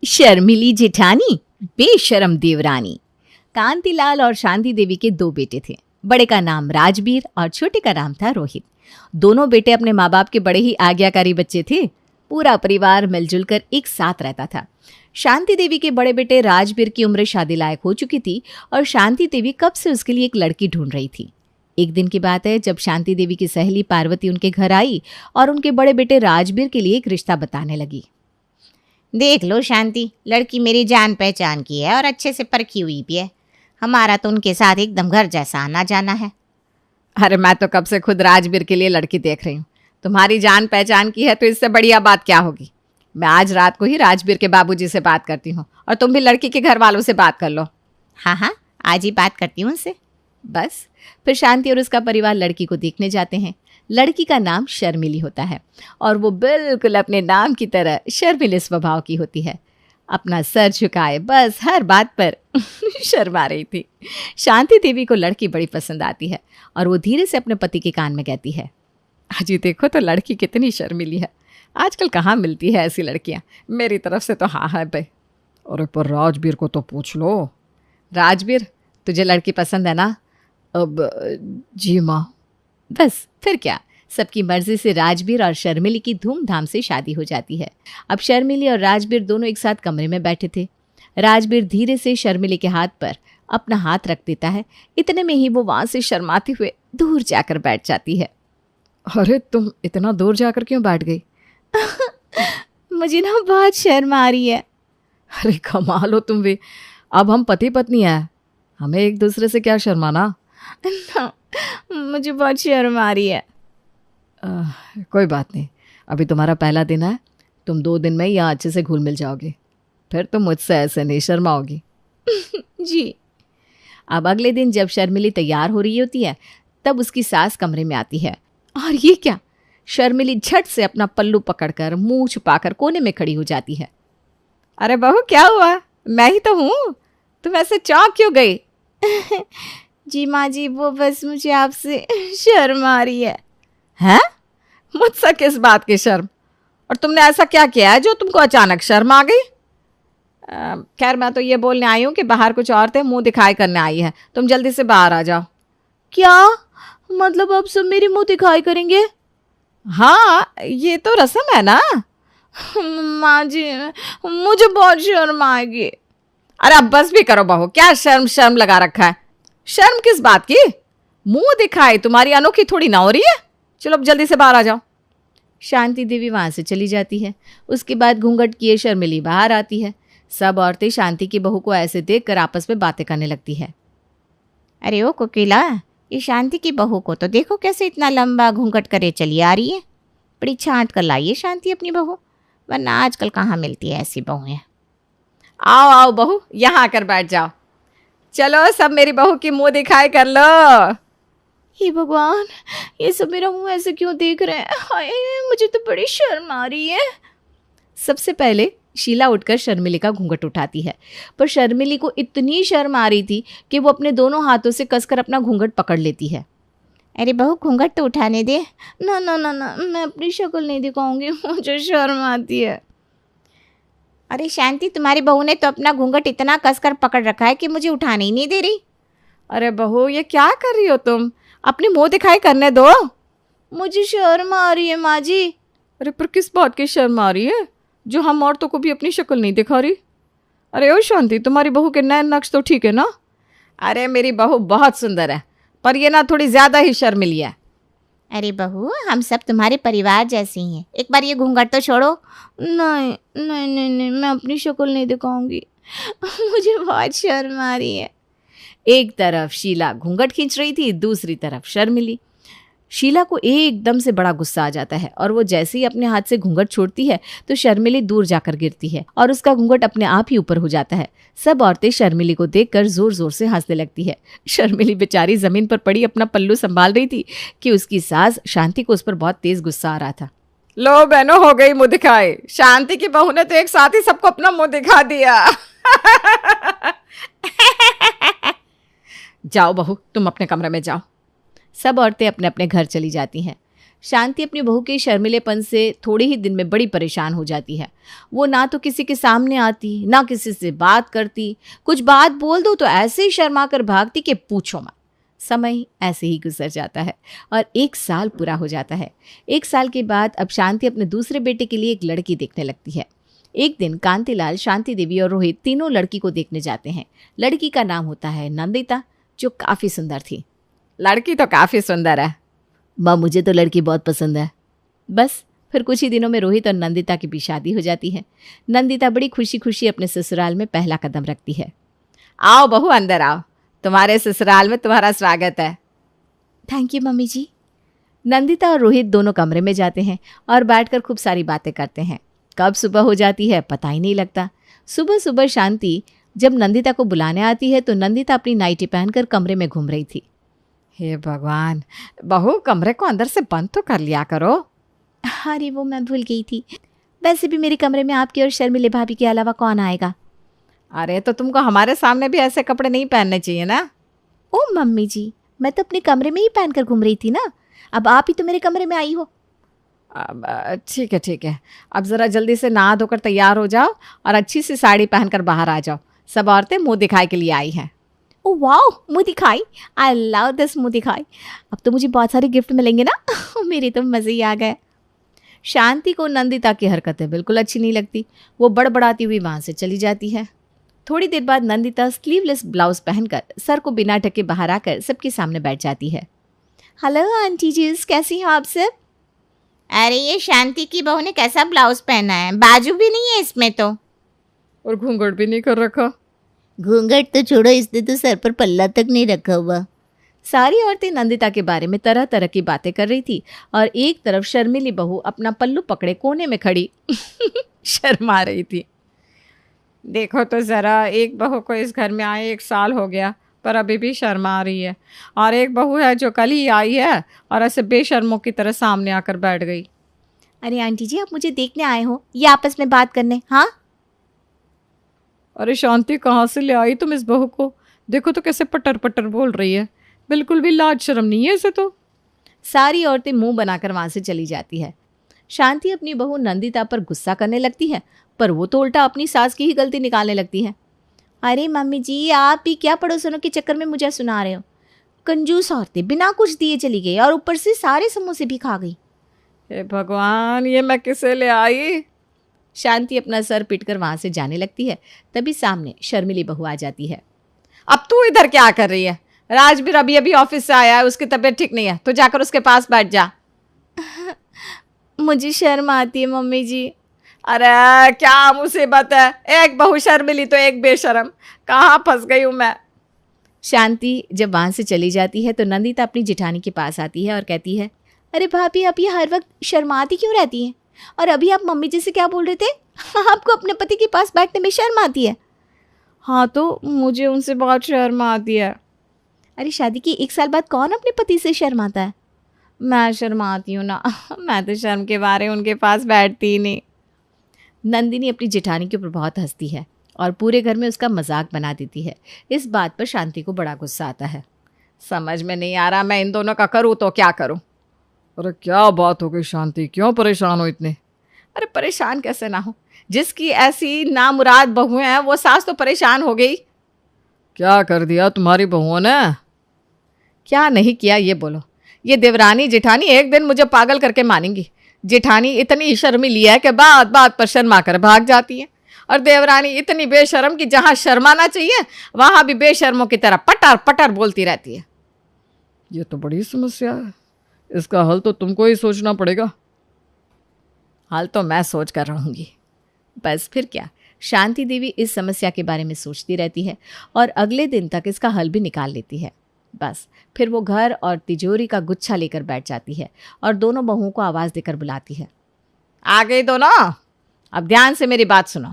शर्मिली जेठानी, बेशरम देवरानी। कांतिलाल और शांति देवी के दो बेटे थे। बड़े का नाम राजबीर और छोटे का नाम था रोहित। दोनों बेटे अपने माँ बाप के बड़े ही आज्ञाकारी बच्चे थे। पूरा परिवार मिलजुल कर एक साथ रहता था। शांति देवी के बड़े बेटे राजबीर की उम्र शादी लायक हो चुकी थी और शांति देवी कब से उसके लिए एक लड़की ढूंढ रही थी। एक दिन की बात है जब शांति देवी की सहेली पार्वती उनके घर आई और उनके बड़े बेटे राजबीर के लिए एक रिश्ता बताने लगी। देख लो शांति, लड़की मेरी जान पहचान की है और अच्छे से परखी हुई भी है। हमारा तो उनके साथ एकदम घर जैसा आना जाना है। अरे मैं तो कब से खुद राजबीर के लिए लड़की देख रही हूँ। तुम्हारी जान पहचान की है तो इससे बढ़िया बात क्या होगी। मैं आज रात को ही राजबीर के बाबूजी से बात करती हूँ और तुम भी लड़की के घर वालों से बात कर लो। हाँ, आज ही बात करती हूँ उनसे। बस फिर शांति और उसका परिवार लड़की को देखने जाते हैं। लड़की का नाम शर्मिली होता है और वो बिल्कुल अपने नाम की तरह शर्मिले स्वभाव की होती है। अपना सर झुकाए बस हर बात पर शर्मा रही थी। शांति देवी को लड़की बड़ी पसंद आती है और वो धीरे से अपने पति के कान में कहती है, अजी देखो तो लड़की कितनी शर्मिली है। आजकल कहाँ मिलती है ऐसी लड़कियाँ। मेरी तरफ से तो हाँ है भाई। अरे पर राजबीर को तो पूछ लो। राजबीर, तुझे लड़की पसंद है ना? अब जी माँ। बस फिर क्या, सबकी मर्जी से राजबीर और शर्मिली की धूमधाम से शादी हो जाती है। अब शर्मिली और राजबीर दोनों एक साथ कमरे में बैठे थे। राजबीर धीरे से शर्मिली के हाथ पर अपना हाथ रख देता है। इतने में ही वो वहां से शर्माते हुए दूर जाकर बैठ जाती है। अरे तुम इतना दूर जाकर क्यों बैठ गई? मुझे ना बहुत शर्म आ रही है। अरे कमाल हो तुम भी। अब हम पति पत्नी हैं, हमें एक दूसरे से क्या शर्माना। मुझे बहुत शर्म आ रही है। कोई बात नहीं, अभी तुम्हारा पहला दिन है। तुम 2 दिन में यहाँ अच्छे से घुल मिल जाओगे, फिर तुम मुझसे ऐसे नहीं शर्माओगी। जी। अब अगले दिन जब शर्मिली तैयार हो रही होती है तब उसकी सास कमरे में आती है। और ये क्या, शर्मिली झट से अपना पल्लू पकड़कर मुंह छुपाकर कोने में खड़ी हो जाती है। अरे बहू क्या हुआ? मैं ही तो हूँ, तुम ऐसे चौंक क्यों गई? जी माँ जी, वो बस मुझे आपसे शर्म आ रही है। हैं? मुझसे किस बात की शर्म? और तुमने ऐसा क्या किया है जो तुमको अचानक शर्म आ गई? खैर मैं तो ये बोलने आई हूँ कि बाहर कुछ औरतें मुंह दिखाई करने आई हैं। तुम जल्दी से बाहर आ जाओ। क्या मतलब अब सब मेरी मुंह दिखाई करेंगे? हाँ, ये तो रस्म है ना। माँ जी, मुझे बहुत शर्म आएगी। अरे अब बस भी करो बहू, क्या शर्म शर्म लगा रखा है। शर्म किस बात की? मुंह दिखाई तुम्हारी अनोखी थोड़ी ना हो रही है। चलो अब जल्दी से बाहर आ जाओ। शांति देवी वहां से चली जाती है। उसके बाद घूंघट किए शर्मिली बाहर आती है। सब औरतें शांति की बहू को ऐसे देखकर आपस में बातें करने लगती है। अरे ओ कोकिला, ये शांति की बहू को तो देखो कैसे इतना लंबा घूंघट करे चली आ रही है। बड़ी छांट कर लाई है शांति अपनी बहू, वरना आजकल कहाँ मिलती है ऐसी बहुएं। आओ आओ बहू, यहाँ आकर बैठ जाओ। चलो सब मेरी बहू की मुंह दिखाई कर लो। हे भगवान, ये सब मेरा मुंह ऐसे क्यों देख रहे हैं? हाय, मुझे तो बड़ी शर्म आ रही है। सबसे पहले शीला उठकर शर्मिली का घूंघट उठाती है, पर शर्मिली को इतनी शर्म आ रही थी कि वो अपने दोनों हाथों से कसकर अपना घूंघट पकड़ लेती है। अरे बहू, घूंघट तो उठाने दे। ना ना ना ना, मैं अपनी शक्ल नहीं दिखाऊंगी, मुझे शर्म आती है। अरे शांति, तुम्हारी बहू ने तो अपना घूंघट इतना कसकर पकड़ रखा है कि मुझे उठाने ही नहीं दे रही। अरे बहू, ये क्या कर रही हो तुम? अपनी मुंह दिखाई करने दो। मुझे शर्म आ रही है माँ जी। अरे पर किस बात की शर्म आ रही है जो हम औरतों को भी अपनी शक्ल नहीं दिखा रही? अरे ओ शांति, तुम्हारी बहू के नैन नक्श तो ठीक है ना? अरे मेरी बहू बहुत सुंदर है, पर ये ना थोड़ी ज्यादा ही शर्मिली है। अरे बहू, हम सब तुम्हारे परिवार जैसे ही हैं, एक बार ये घूंघट तो छोड़ो। नहीं नहीं नहीं नहीं, मैं अपनी शक्ल नहीं दिखाऊंगी, मुझे बहुत शर्म आ रही है। एक तरफ शीला घूंघट खींच रही थी, दूसरी तरफ शर्मिली। शीला को एकदम से बड़ा गुस्सा आ जाता है और वो जैसे ही अपने हाथ से घूंघट छोड़ती है तो शर्मिली दूर जाकर गिरती है और उसका घूंघट अपने आप ही ऊपर हो जाता है। सब औरतें शर्मिली को देखकर जोर जोर से हंसने लगती है। शर्मिली बेचारी जमीन पर पड़ी अपना पल्लू संभाल रही थी कि उसकी सास शांति को उस पर बहुत तेज गुस्सा आ रहा था। लो बहनों, हो गई मुंह दिखाई। शांति की बहू ने तो एक साथ ही सबको अपना मुंह दिखा दिया। जाओ बहू, तुम अपने कमरे में जाओ। सब औरतें अपने अपने घर चली जाती हैं। शांति अपनी बहू के शर्मिलेपन से थोड़े ही दिन में बड़ी परेशान हो जाती है। वो ना तो किसी के सामने आती, ना किसी से बात करती। कुछ बात बोल दो तो ऐसे ही शर्मा कर भागती कि पूछो मत। समय ऐसे ही गुजर जाता है और 1 साल पूरा हो जाता है। 1 साल के बाद अब शांति अपने दूसरे बेटे के लिए एक लड़की देखने लगती है। एक दिन कांतिलाल, शांति देवी और रोहित तीनों लड़की को देखने जाते हैं। लड़की का नाम होता है नंदिता, जो काफ़ी सुंदर थी। लड़की तो काफ़ी सुंदर है माँ, मुझे तो लड़की बहुत पसंद है। बस फिर कुछ ही दिनों में रोहित और नंदिता की भी शादी हो जाती है। नंदिता बड़ी खुशी खुशी अपने ससुराल में पहला कदम रखती है। आओ बहू, अंदर आओ, तुम्हारे ससुराल में तुम्हारा स्वागत है। थैंक यू मम्मी जी। नंदिता और रोहित दोनों कमरे में जाते हैं और बैठकर खूब सारी बातें करते हैं। कब सुबह हो जाती है पता ही नहीं लगता। सुबह सुबह शांति जब नंदिता को बुलाने आती है तो नंदिता अपनी नाइटी पहनकर कमरे में घूम रही थी। हे भगवान, बहू कमरे को अंदर से बंद तो कर लिया करो। अरे वो मैं भूल गई थी। वैसे भी मेरे कमरे में आपकी और शर्मिले भाभी के अलावा कौन आएगा। अरे तो तुमको हमारे सामने भी ऐसे कपड़े नहीं पहनने चाहिए ना। ओ मम्मी जी, मैं तो अपने कमरे में ही पहनकर घूम रही थी ना। अब आप ही तो मेरे कमरे में आई हो। ठीक है ठीक है, अब ज़रा जल्दी से नहा धोकर तैयार हो जाओ और अच्छी सी साड़ी पहनकर बाहर आ जाओ। सब औरतें मुंह दिखाई के लिए आई हैं। ओ वाओ, मुँह दिखाई। आई लव दिस मुँह दिखाई। अब तो मुझे बहुत सारे गिफ्ट मिलेंगे ना। मेरे तो मज़े ही आ गए। शांति को नंदिता की हरकतें बिल्कुल अच्छी नहीं लगती। वो बड़बड़ाती हुई वहाँ से चली जाती है। थोड़ी देर बाद नंदिता स्लीवलेस ब्लाउज पहनकर सर को बिना ढके बाहर आकर सबके सामने बैठ जाती है। हेलो आंटी जी, कैसी हैं आप सब। अरे ये शांति की बहू ने कैसा ब्लाउज पहना है, बाजू भी नहीं है इसमें तो, और घूंघट भी नहीं कर रखा। घूंघट तो छोड़ो, इसने तो सर पर पल्ला तक नहीं रखा हुआ। सारी औरतें नंदिता के बारे में तरह तरह की बातें कर रही थी और एक तरफ शर्मिली बहू अपना पल्लू पकड़े कोने में खड़ी शर्मा रही थी। देखो तो ज़रा, एक बहू को इस घर में आए 1 साल हो गया पर अभी भी शर्मा आ रही है, और एक बहू है जो कल ही आई है और ऐसे बेशर्मों की तरह सामने आकर बैठ गई। अरे आंटी जी, आप मुझे देखने आए हो या आपस में बात करने। हाँ, अरे शांति, कहाँ से ले आई तुम इस बहू को? देखो तो कैसे पटर पटर बोल रही है, बिल्कुल भी लाज शर्म नहीं है इसे तो। सारी औरतें मुंह बनाकर वहां से चली जाती है। शांति अपनी बहू नंदिता पर गुस्सा करने लगती है, पर वो तो उल्टा अपनी सास की ही गलती निकालने लगती है। अरे मम्मी जी, आप ही क्या पड़ोसनों के चक्कर में मुझे सुना रहे हो। कंजूस औरतें बिना कुछ दिए चली गई और ऊपर से सारे समोसे भी खा गई। हे भगवान, ये मैं किसे ले आई। शांति अपना सर पीटकर वहां से जाने लगती है। तभी सामने शर्मिली बहू आ जाती है। अब तू इधर क्या कर रही है? राजवीर अभी अभी ऑफिस से आया है, उसकी तबीयत ठीक नहीं है, तो जाकर उसके पास बैठ जा। मुझे शर्म आती है मम्मी जी। अरे क्या मुसीबत है, एक बहू शर्मिली तो एक बेशरम, कहाँ फंस गई हूँ मैं। शांति जब वहां से चली जाती है तो नंदिता अपनी जिठानी के पास आती है और कहती है, अरे भाभी, आप ये हर वक्त शर्माती क्यों रहती हैं? और अभी आप मम्मी जी से क्या बोल रहे थे? आपको अपने पति के पास बैठने में शर्म आती है? हाँ, तो मुझे उनसे बहुत शर्म आती है। अरे शादी की 1 साल बाद कौन अपने पति से शर्माता है? मैं शर्माती हूँ ना, मैं तो शर्म के बारे उनके पास बैठती ही नहीं। नंदिनी अपनी जेठानी के ऊपर बहुत हंसती है और पूरे घर में उसका मजाक बना देती है। इस बात पर शांति को बड़ा गुस्सा आता है। समझ में नहीं आ रहा मैं इन दोनों का करूँ तो क्या करूँ। अरे क्या बात हो गई शांति, क्यों परेशान हो इतने? अरे परेशान कैसे ना हो, जिसकी ऐसी नामुराद बहू हैं वो सास तो परेशान हो गई। क्या कर दिया तुम्हारी बहुओं ने? क्या नहीं किया ये बोलो। ये देवरानी जेठानी एक दिन मुझे पागल करके मानेंगी। जेठानी इतनी शर्मीली है कि बात बात पर शर्मा कर भाग जाती है, और देवरानी इतनी बेशर्म कि जहाँ शर्माना चाहिए वहाँ भी बेशर्मों की तरह पटर पटर बोलती रहती है। ये तो बड़ी समस्या है, इसका हल तो तुमको ही सोचना पड़ेगा। हाल तो मैं सोच कर रहूँगी। बस फिर क्या, शांति देवी इस समस्या के बारे में सोचती रहती है और अगले दिन तक इसका हल भी निकाल लेती है। बस फिर वो घर और तिजोरी का गुच्छा लेकर बैठ जाती है और दोनों बहुओं को आवाज़ देकर बुलाती है। आ गई दोनों, अब ध्यान से मेरी बात सुनो।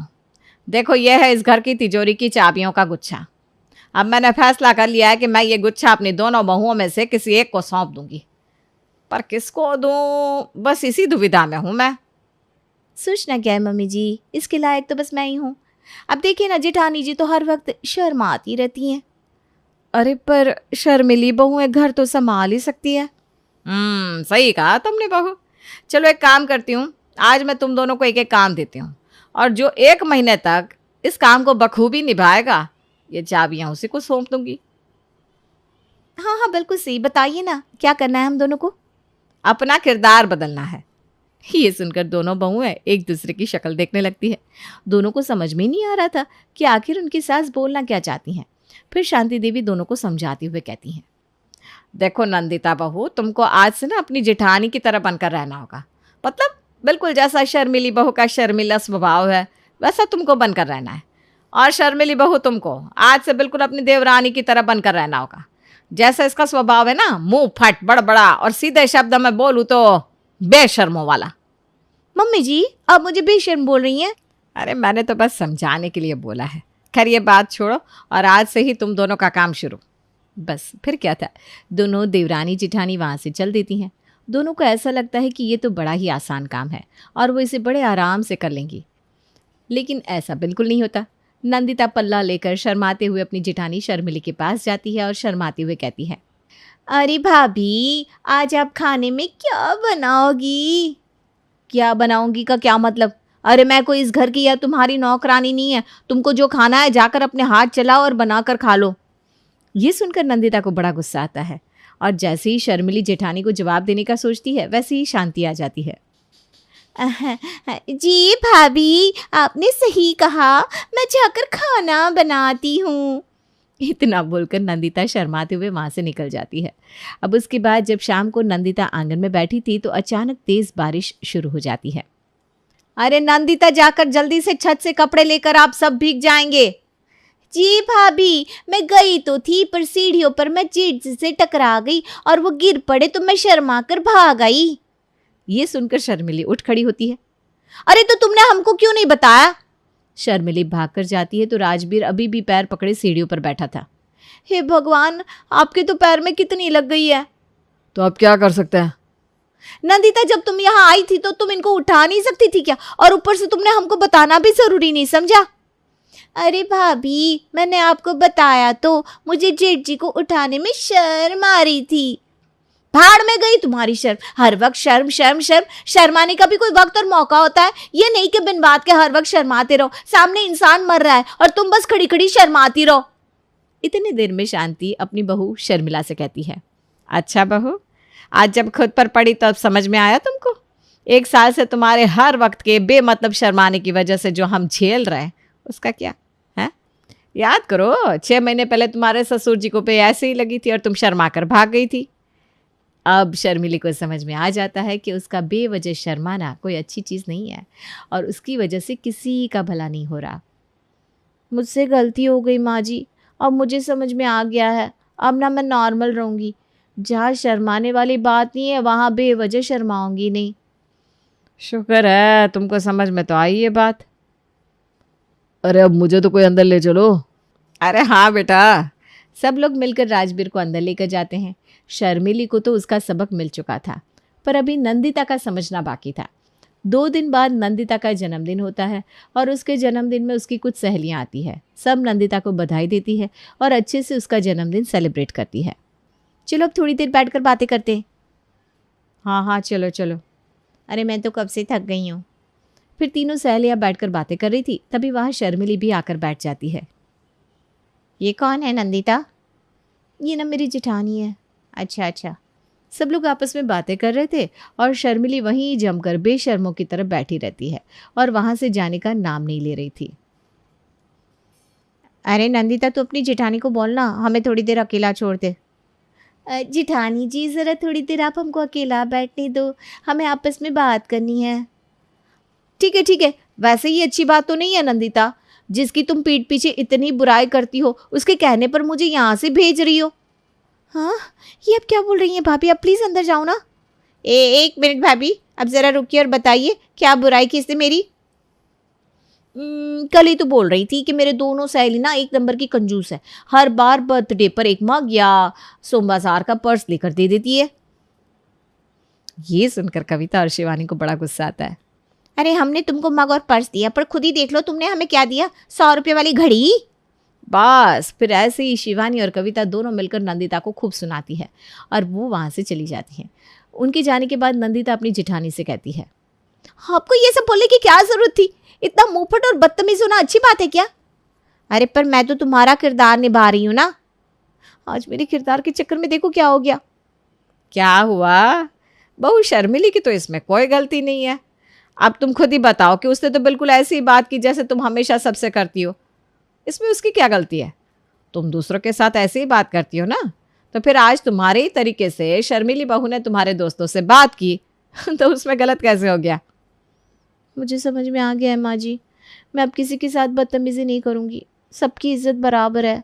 देखो, यह है इस घर की तिजोरी की चाबियों का गुच्छा। अब मैंने फैसला कर लिया है कि मैं ये गुच्छा अपनी दोनों बहुओं में से किसी एक को सौंप दूंगी, पर किसको दूं, बस इसी दुविधा में हूं मैं। सोचना क्या है मम्मी जी, इसके लायक तो बस मैं ही हूँ। अब देखिए ना, जेठानी जी तो हर वक्त शर्माती रहती हैं। अरे पर शर्मिली बहुएं घर तो संभाल ही सकती है। सही कहा तुमने बहू। चलो एक काम करती हूँ, आज मैं तुम दोनों को एक एक काम देती हूँ, और जो 1 महीने तक इस काम को बखूबी निभाएगा, ये चाबियां उसी को सौंप दूंगी। हाँ हाँ बिल्कुल सही, बताइए ना क्या करना है हम दोनों को। अपना किरदार बदलना है। ये सुनकर दोनों बहुएं एक दूसरे की शक्ल देखने लगती है। दोनों को समझ में नहीं आ रहा था कि आखिर उनकी सास बोलना क्या चाहती हैं। फिर शांति देवी दोनों को समझाते हुए कहती हैं, देखो नंदिता बहू, तुमको आज से ना अपनी जेठानी की तरह बनकर रहना होगा। मतलब बिल्कुल जैसा शर्मिली बहू का शर्मिला स्वभाव है वैसा तुमको बनकर रहना है। और शर्मिली बहू तुमको आज से बिल्कुल अपनी देवरानी की तरह बनकर रहना होगा। जैसा इसका स्वभाव है ना, मुंह फट बड़बड़ा और सीधे शब्द में बोलूँ तो बेशर्मों वाला। मम्मी जी आप मुझे बेशर्म बोल रही हैं? अरे मैंने तो बस समझाने के लिए बोला है। खैर ये बात छोड़ो और आज से ही तुम दोनों का काम शुरू। बस फिर क्या था, दोनों देवरानी जिठानी वहाँ से चल देती हैं। दोनों को ऐसा लगता है कि ये तो बड़ा ही आसान काम है और वो इसे बड़े आराम से कर लेंगी, लेकिन ऐसा बिल्कुल नहीं होता। नंदिता पल्ला लेकर शर्माते हुए अपनी जिठानी शर्मिली के पास जाती है और शर्माते हुए कहती है, अरे भाभी आज आप खाने में क्या बनाओगी? क्या बनाऊंगी का क्या मतलब? अरे मैं कोई इस घर की या तुम्हारी नौकरानी नहीं है। तुमको जो खाना है जाकर अपने हाथ चलाओ और बनाकर खा लो। ये सुनकर नंदिता को बड़ा गुस्सा आता है और जैसे ही शर्मिली जेठानी को जवाब देने का सोचती है वैसे ही शांति आ जाती है। जी भाभी आपने सही कहा, मैं जाकर खाना बनाती हूँ। इतना बोलकर नंदिता शर्माते हुए वहां से निकल जाती है। अब उसके बाद जब शाम को नंदिता आंगन में बैठी थी तो अचानक तेज बारिश शुरू हो जाती है। अरे नंदिता जाकर जल्दी से छत से कपड़े लेकर, आप सब भीग जाएंगे। जी भाभी मैं गई तो थी पर सीढ़ियों पर मैं चीड़ से टकरा गई और वो गिर पड़े तो मैं शर्मा कर भाग आई। ये सुनकर शर्मिली उठ खड़ी होती है। अरे तो तुमने हमको क्यों नहीं बताया? शर्मिली भागकर जाती है तो राजबीर अभी भी पैर पकड़े सीढ़ियों पर बैठा था। हे भगवान, आपके तो पैर में कितनी लग गई है। तो अब क्या कर सकते हैं? नंदिता जब तुम यहाँ आई थी तो तुम इनको उठा नहीं सकती थी क्या? और ऊपर से तुमने हमको बताना भी जरूरी नहीं समझा? अरे भाभी मैंने आपको बताया तो मुझे जेठ जी को उठाने में शर्म आ रही थी। भाड़ में गई तुम्हारी शर्म। हर वक्त शर्म शर्म शर्म। शर्माने का भी कोई वक्त और मौका होता है। ये नहीं कि बिन बात के हर वक्त शर्माते रहो। सामने इंसान मर रहा है और तुम बस खड़ी खड़ी शर्माती रहो। इतनी देर में शांति अपनी बहू शर्मिला से कहती है, अच्छा बहू, आज जब खुद पर पड़ी तब समझ में आया तुमको? 1 साल से तुम्हारे हर वक्त के बेमतलब शर्माने की वजह से जो हम झेल रहे हैं उसका क्या है? याद करो 6 महीने पहले तुम्हारे ससुर जी को पे ऐसे ही लगी थी और तुम शर्मा कर भाग गई थी। अब शर्मिली को समझ में आ जाता है कि उसका बेवजह शर्माना कोई अच्छी चीज़ नहीं है और उसकी वजह से किसी का भला नहीं हो रहा। मुझसे गलती हो गई माँ जी, अब मुझे समझ में आ गया है। अब ना मैं नॉर्मल रहूँगी। जहाँ शर्माने वाली बात नहीं है वहाँ बेवजह शर्माऊंगी नहीं। शुक्र है तुमको समझ में तो आई ये बात। अरे अब मुझे तो कोई अंदर ले चलो। अरे हाँ बेटा। सब लोग मिलकर राजबीर को अंदर लेकर जाते हैं। शर्मिली को तो उसका सबक मिल चुका था पर अभी नंदिता का समझना बाकी था। 2 दिन बाद नंदिता का जन्मदिन होता है और उसके जन्मदिन में उसकी कुछ सहेलियां आती है। सब नंदिता को बधाई देती है और अच्छे से उसका जन्मदिन सेलिब्रेट करती है। चलो अब थोड़ी देर बैठकर बातें करते हैं। हाँ हाँ चलो चलो। अरे मैं तो कब से थक गई हूँ। फिर तीनों सहेलियां बैठकर बातें कर रही थी, तभी वहाँ शर्मिली भी आकर बैठ जाती है। ये कौन है नंदिता? ये ना मेरी जेठानी है। अच्छा अच्छा। सब लोग आपस में बातें कर रहे थे और शर्मिली वहीं जमकर बेशर्मों की तरफ बैठी रहती है और वहाँ से जाने का नाम नहीं ले रही थी। अरे नंदिता तू अपनी जेठानी को बोलना हमें थोड़ी देर अकेला छोड़ दे। जेठानी जी ज़रा थोड़ी देर आप हमको अकेला बैठने दो, हमें आपस में बात करनी है। ठीक है। वैसे ये अच्छी बात तो नहीं है नंदिता, जिसकी तुम पीठ पीछे इतनी बुराई करती हो उसके कहने पर मुझे यहाँ से भेज रही हो। हाँ ये अब क्या बोल रही हैं भाभी? आप प्लीज़ अंदर जाओ ना। एक मिनट भाभी, अब ज़रा रुकिए और बताइए क्या बुराई की इसने मेरी? कल ही तो बोल रही थी कि मेरे दोनों सहेली ना एक नंबर की कंजूस है। हर बार बर्थडे पर एक मग या सोमवार का पर्स लेकर दे देती है। ये सुनकर कविता और शिवानी को बड़ा गुस्सा आता है। अरे हमने तुमको मग और पर्स दिया पर खुद ही देख लो तुमने हमें क्या दिया? 100 रुपये वाली घड़ी। बस फिर ऐसे ही शिवानी और कविता दोनों मिलकर नंदिता को खूब सुनाती है और वो वहाँ से चली जाती हैं। उनके जाने के बाद नंदिता अपनी जिठानी से कहती है, आपको ये सब बोलने की क्या जरूरत थी? इतना मुंहफट और बदतमीज होना अच्छी बात है क्या? अरे पर मैं तो तुम्हारा किरदार निभा रही हूँ ना। आज मेरे किरदार के चक्कर में देखो क्या हो गया। क्या हुआ? बहू शर्मिली की तो इसमें कोई गलती नहीं है। अब तुम खुद ही बताओ कि उसने तो बिल्कुल ऐसी बात की जैसे तुम हमेशा सबसे करती हो। इसमें उसकी क्या गलती है? तुम दूसरों के साथ ऐसे ही बात करती हो ना, तो फिर आज तुम्हारे ही तरीके से शर्मिली बहू ने तुम्हारे दोस्तों से बात की तो उसमें गलत कैसे हो गया? मुझे समझ में आ गया है माँ जी, मैं अब किसी के साथ बदतमीजी नहीं करूँगी, सबकी इज्जत बराबर है।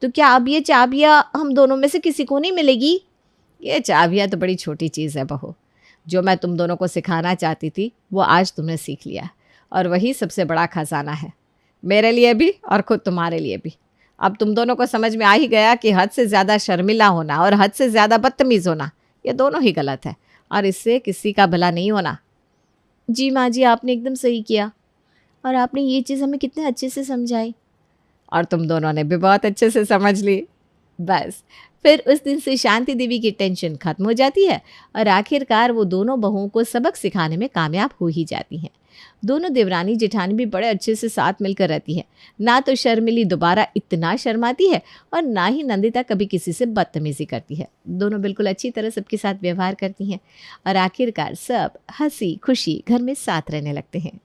तो क्या अब ये चाबियाँ हम दोनों में से किसी को नहीं मिलेगी? ये चाबियाँ तो बड़ी छोटी चीज़ है बहू। जो मैं तुम दोनों को सिखाना चाहती थी वो आज तुमने सीख लिया, और वही सबसे बड़ा खजाना है, मेरे लिए भी और खुद तुम्हारे लिए भी। अब तुम दोनों को समझ में आ ही गया कि हद से ज़्यादा शर्मिला होना और हद से ज़्यादा बदतमीज़ होना ये दोनों ही गलत है, और इससे किसी का भला नहीं होना। जी माँ जी, आपने एकदम सही किया, और आपने ये चीज़ हमें कितने अच्छे से समझाई। और तुम दोनों ने भी बहुत अच्छे से समझ ली। बस फिर उस दिन से शांति देवी की टेंशन खत्म हो जाती है और आखिरकार वो दोनों बहुओं को सबक सिखाने में कामयाब हो ही जाती हैं। दोनों देवरानी जेठानी भी बड़े अच्छे से साथ मिलकर रहती है। ना तो शर्मिली दोबारा इतना शर्माती है और ना ही नंदिता कभी किसी से बदतमीजी करती है। दोनों बिल्कुल अच्छी तरह सबके साथ व्यवहार करती हैं और आखिरकार सब हंसी खुशी घर में साथ रहने लगते हैं।